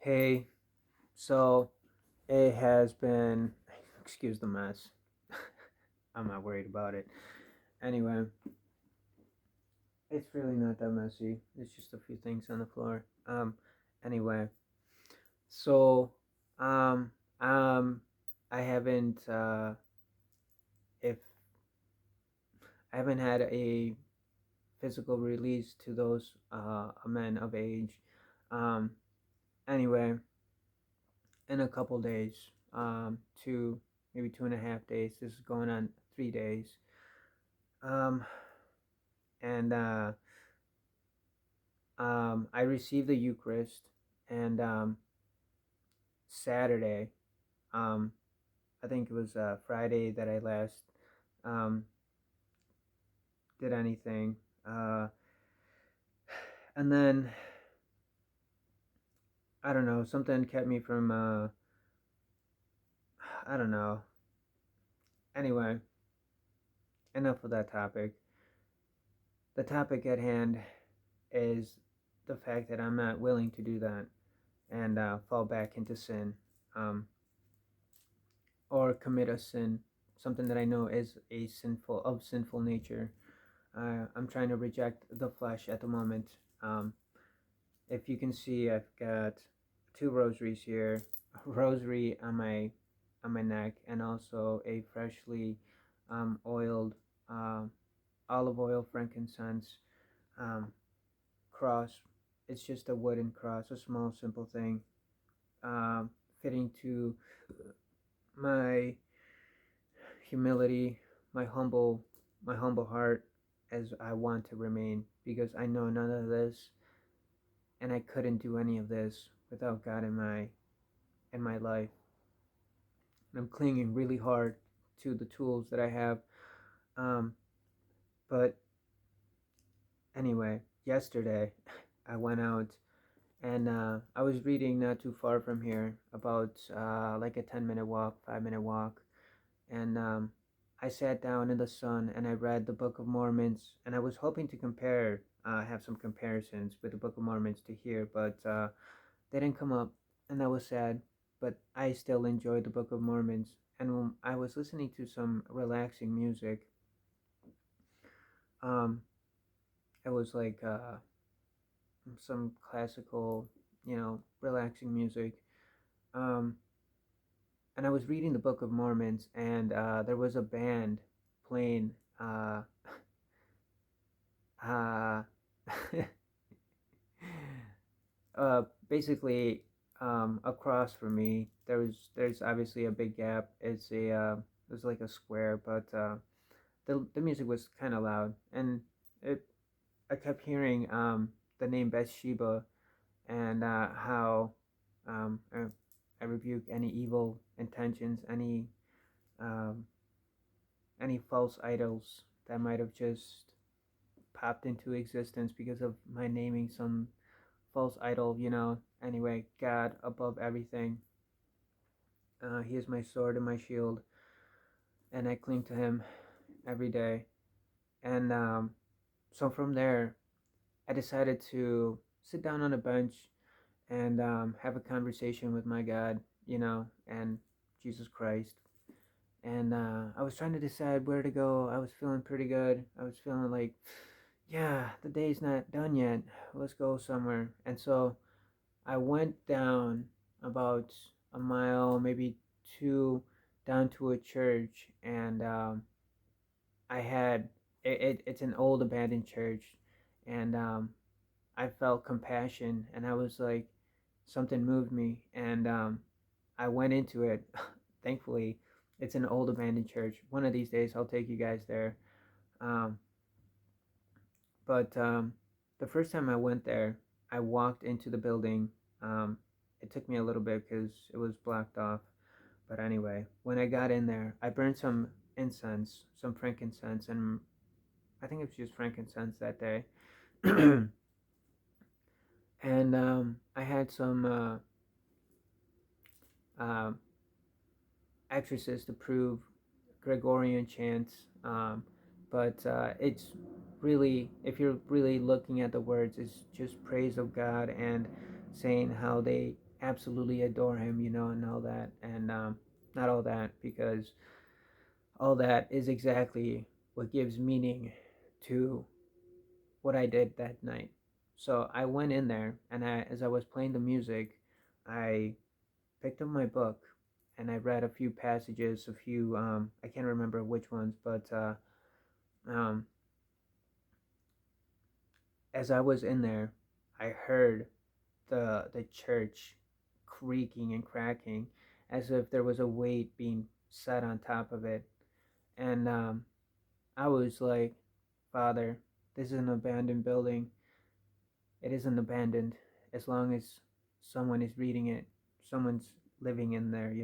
Hey, so it has been, excuse the mess. I'm not worried about it. Anyway, it's really not that messy. It's just a few things on the floor. Anyway, so, um, um, I haven't, if I haven't had a physical release to those, men of age. Um, anyway, in a couple days, two, maybe 2.5 days. This is going on 3 days. Um, and I received the Eucharist, and Saturday, um, I think it was Friday that I last um, did anything. Uh, and then, I don't know, something kept me from, I don't know. Anyway, enough of that topic. The topic at hand is the fact that I'm not willing to do that and fall back into sin. Um, or commit a sin, something that I know is a sinful nature. I'm trying to reject the flesh at the moment. Um, if you can see, I've got two rosaries here, a rosary on my neck, and also a freshly oiled um, olive oil frankincense um, cross. It's just a wooden cross, a small simple thing, um, fitting to my humility, my humble my humble heart as I want to remain, because I know none of this and I couldn't do any of this without God in my life. And I'm clinging really hard to the tools that I have. Um, but anyway, yesterday I went out and I was reading not too far from here about like a 10-minute walk, 5-minute walk, and I sat down in the sun and I read the Book of Mormons, and I was hoping to have some comparisons with the Book of Mormons to here, but they didn't come up, and that was sad. But I still enjoyed the Book of Mormons, and when I was listening to some relaxing music, um, it was like some classical, relaxing music. Um, and I was reading the Book of Mormons, and there was a band playing. Uh, Basically, across from me, there's obviously a big gap. It's like a square, but the music was kind of loud, and it I kept hearing the name Bathsheba, and how I rebuke any evil intentions, um, any false idols that might have just popped into existence because of my naming some false idol. Anyway, God above everything. He is my sword and my shield, and I cling to Him every day. And so from there, I decided to sit down on a bench and have a conversation with my God, and Jesus Christ. And I was trying to decide where to go. I was feeling pretty good. I was feeling like, yeah, the day's not done yet. Let's go somewhere. And so I went down about a mile, maybe two, down to a church, and I had it's an old abandoned church, and I felt compassion, and I was like, something moved me, and I went into it. Thankfully, it's an old abandoned church. One of these days, I'll take you guys there. Um, but the first time I went there, I walked into the building. Um, it took me a little bit because it was blocked off. But anyway, when I got in there, I burned some incense, some frankincense, and I think it was just frankincense that day. And I had some uh, exorcist approved Gregorian chants, but it's really, if you're really looking at the words, it's just praise of God and saying how they absolutely adore him, and all that. And not all that, because all that is exactly what gives meaning to what I did that night. So I went in there, and as I was playing the music, I picked up my book and I read a few passages, a few, I can't remember which ones, but um, as I was in there, I heard the church creaking and cracking as if there was a weight being set on top of it. And I was like, Father, this is an abandoned building. It isn't abandoned as long as someone is reading it, someone's living in there.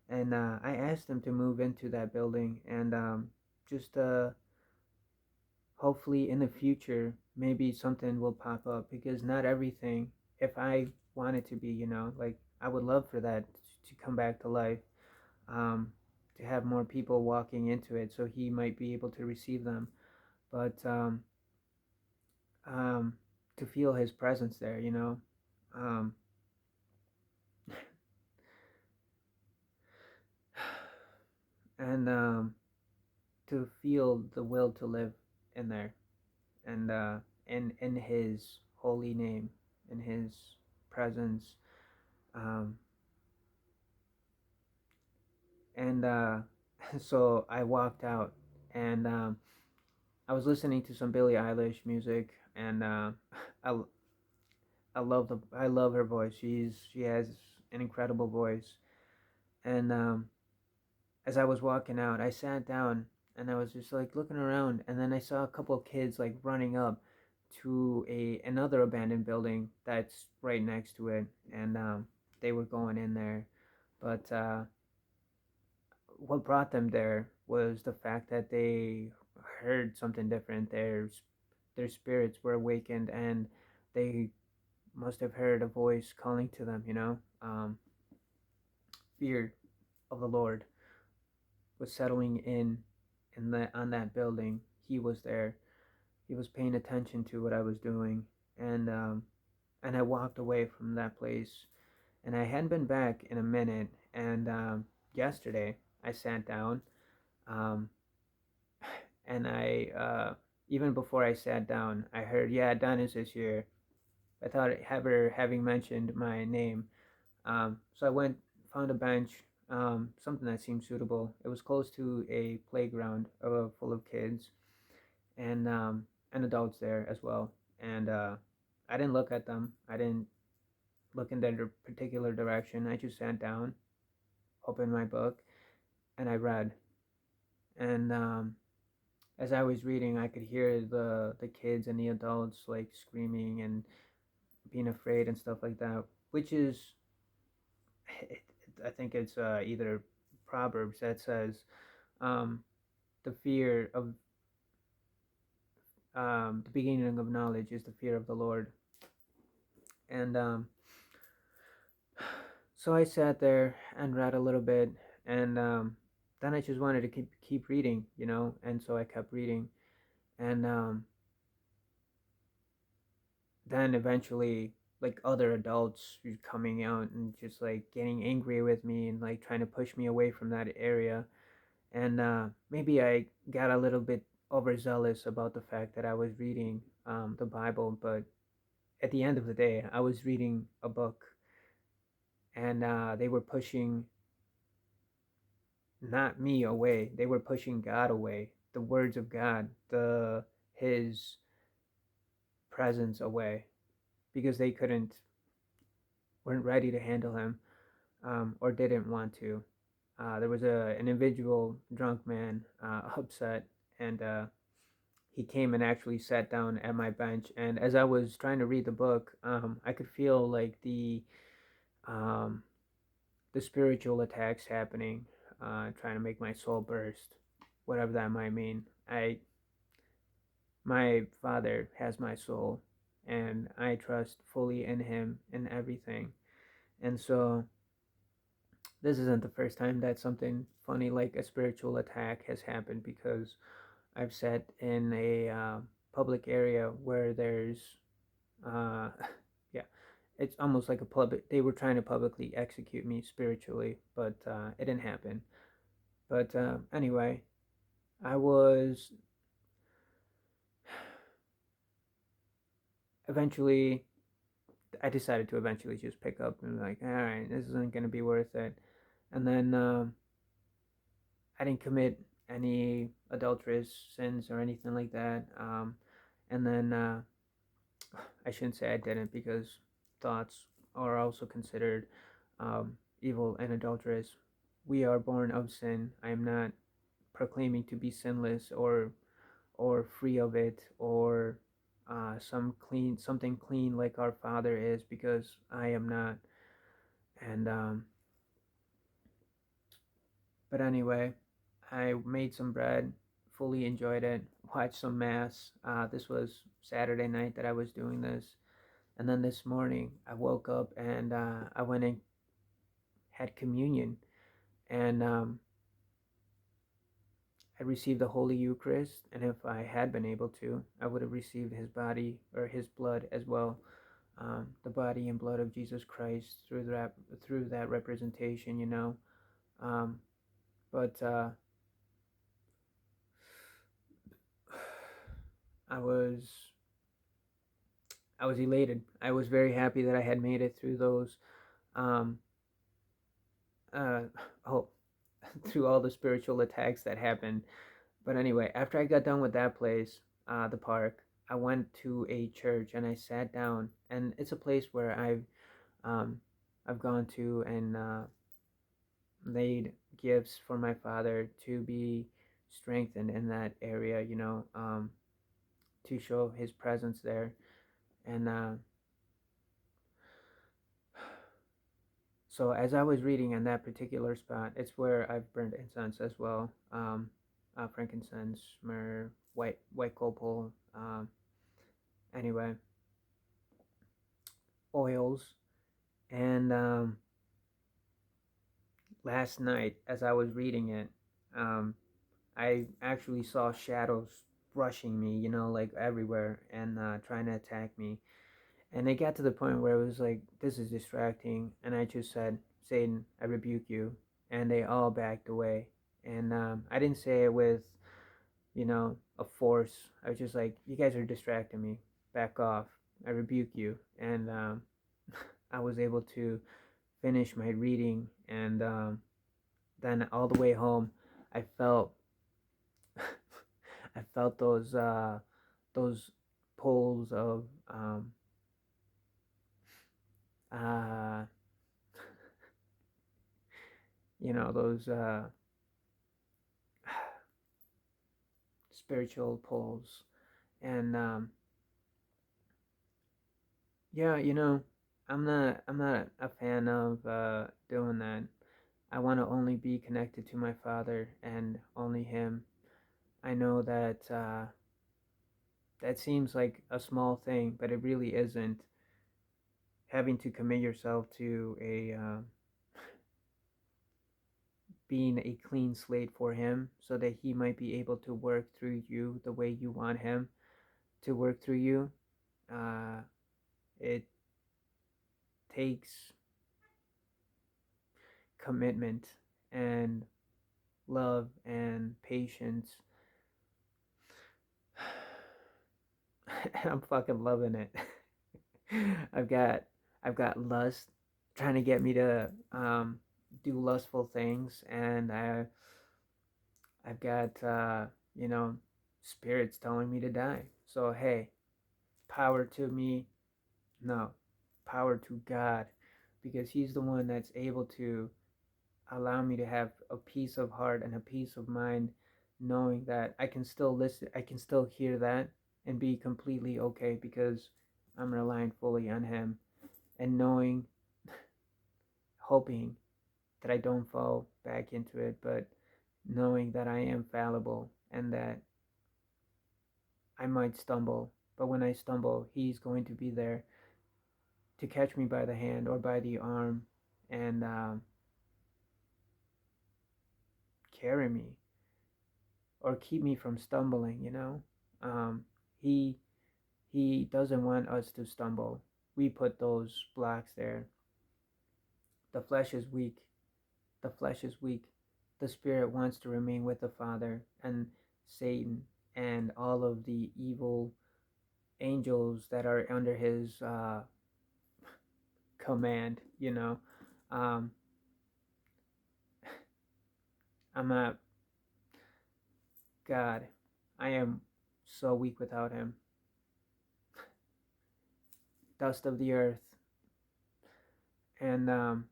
And I asked them to move into that building, and just hopefully in the future, maybe something will pop up, because not everything, if I want it to be, like I would love for that to come back to life, um, to have more people walking into it so he might be able to receive them. But um, to feel his presence there. Um, and to feel the will to live in there, and in his holy name, in his presence. um, and so I walked out, and I was listening to some Billie Eilish music, and I, I love her voice. She has an incredible voice. And as I was walking out, I sat down and I was just like looking around, and then I saw a couple of kids like running up to a another abandoned building that's right next to it, and they were going in there. But what brought them there was the fact that they heard something different. Their spirits were awakened, and they must have heard a voice calling to them. Fear of the Lord was settling in the on that building. He was there. He was paying attention to what I was doing, and I walked away from that place, and I hadn't been back in a minute. And yesterday I sat down, um, and I even before I sat down, I heard, yeah, Dennis is here. I thought ever having mentioned my name. So I went, found a bench, something that seemed suitable. It was close to a playground full of kids, and adults there as well. And I didn't look at them. I didn't look in their particular direction. I just sat down, opened my book, and I read. And as I was reading, I could hear the kids and the adults like screaming and being afraid and stuff like that, which is, it, I think it's either Proverbs that says, um, the fear of the beginning of knowledge is the fear of the Lord. And so I sat there and read a little bit, and then I just wanted to keep reading. And so I kept reading, and then eventually, like other adults were coming out and just like getting angry with me and like trying to push me away from that area. And maybe I got a little bit overzealous about the fact that I was reading the Bible, but at the end of the day, I was reading a book, and they were pushing not me away; they were pushing God away, the words of God, the His presence away, because they weren't ready to handle Him, or didn't want to. There was an individual drunk man, upset, and he came and actually sat down at my bench. And as I was trying to read the book, I could feel like um, the spiritual attacks happening, trying to make my soul burst, whatever that might mean. My Father has my soul, and I trust fully in Him in everything. And so this isn't the first time that something funny like a spiritual attack has happened, because I've sat in a public area where there's, uh, yeah, it's almost like a public. They were trying to publicly execute me spiritually, but it didn't happen. But anyway, I was eventually. I decided to eventually just pick up and be like, all right, this isn't going to be worth it. And then I didn't commit any adulterous sins or anything like that. And then I shouldn't say I didn't, because thoughts are also considered evil and adulterous. We are born of sin. I am not proclaiming to be sinless or free of it, or something clean like our Father is, because I am not. And but anyway, I made some bread, fully enjoyed it, watched some mass. This was Saturday night that I was doing this. And then this morning, I woke up and I went and had communion. And I received the Holy Eucharist. And if I had been able to, I would have received his body or his blood as well. The body and blood of Jesus Christ through that representation, you know. Um, but I was I was elated. I was very happy that I had made it through those um, uh, oh, through all the spiritual attacks that happened. But anyway, after I got done with that place, the park, I went to a church and I sat down. And it's a place where um, I've gone to and laid gifts for my father to be strengthened in that area, you know, to show his presence there. And so as I was reading in that particular spot, it's where I've burned incense as well. Frankincense, myrrh, white copal. Anyway, oils. And last night, as I was reading it, um, I actually saw shadows brushing me, you know, like everywhere, and trying to attack me. And it got to the point where it was like, this is distracting. And I just said, Satan, I rebuke you. And they all backed away. And I didn't say it with, you know, a force. I was just like, you guys are distracting me. Back off. I rebuke you. And I was able to finish my reading. And then all the way home, I felt, I felt those pulls of uh, you know, those spiritual pulls. And yeah, you know, I'm not a fan of doing that. I want to only be connected to my father and only him. I know that that seems like a small thing, but it really isn't. Having to commit yourself to a being a clean slate for him, so that he might be able to work through you the way you want him to work through you. Uh, it takes commitment and love and patience. I'm fucking loving it. I've got I've got lust trying to get me to do lustful things, and I've got you know, spirits telling me to die. So hey, power to me. No, power to God, because he's the one that's able to allow me to have a peace of heart and a peace of mind, knowing that I can still listen, I can still hear that and be completely okay, because I'm relying fully on him, and knowing, hoping that I don't fall back into it, but knowing that I am fallible and that I might stumble, but when I stumble, he's going to be there to catch me by the hand or by the arm, and carry me or keep me from stumbling, you know. um, he he doesn't want us to stumble. we put those blocks there. The flesh is weak. The flesh is weak. The spirit wants to remain with the Father, and Satan and all of the evil angels that are under his command, you know. Um, I'm not, God, I am so weak without him. Dust of the earth. And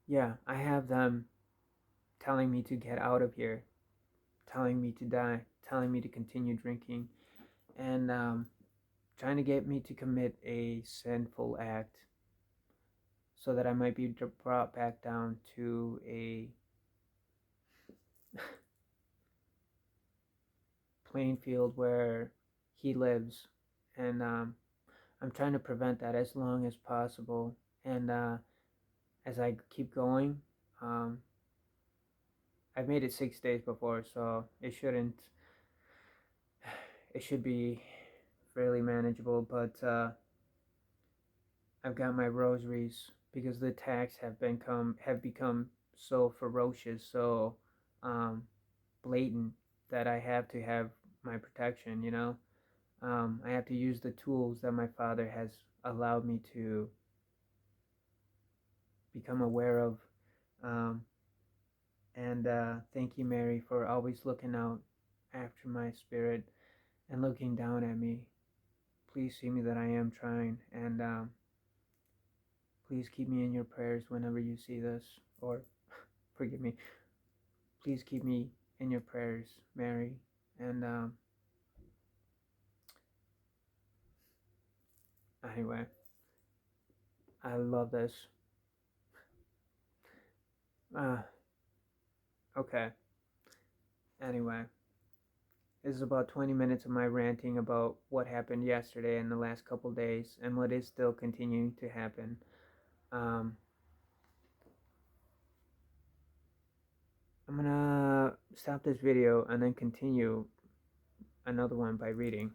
yeah, I have them telling me to get out of here, telling me to die, telling me to continue drinking, and trying to get me to commit a sinful act so that I might be brought back down to a playing field where he lives. And I'm trying to prevent that as long as possible. And as I keep going, um, I've made it 6 days before, so it shouldn't. It should be fairly manageable. But I've got my rosaries because the attacks have become so ferocious, so um, blatant that I have to have my protection. You know, I have to use the tools that my Father has allowed me to become aware of. Um, and thank you, Mary, for always looking out after my spirit and looking down at me. Please see me that I am trying, and please keep me in your prayers whenever you see this, or forgive me. Please keep me in your prayers, Mary. And anyway, I love this. Uh, okay. Anyway, this is about 20 minutes of my ranting about what happened yesterday and the last couple days and what is still continuing to happen. Um, I'm gonna stop this video and then continue another one by reading.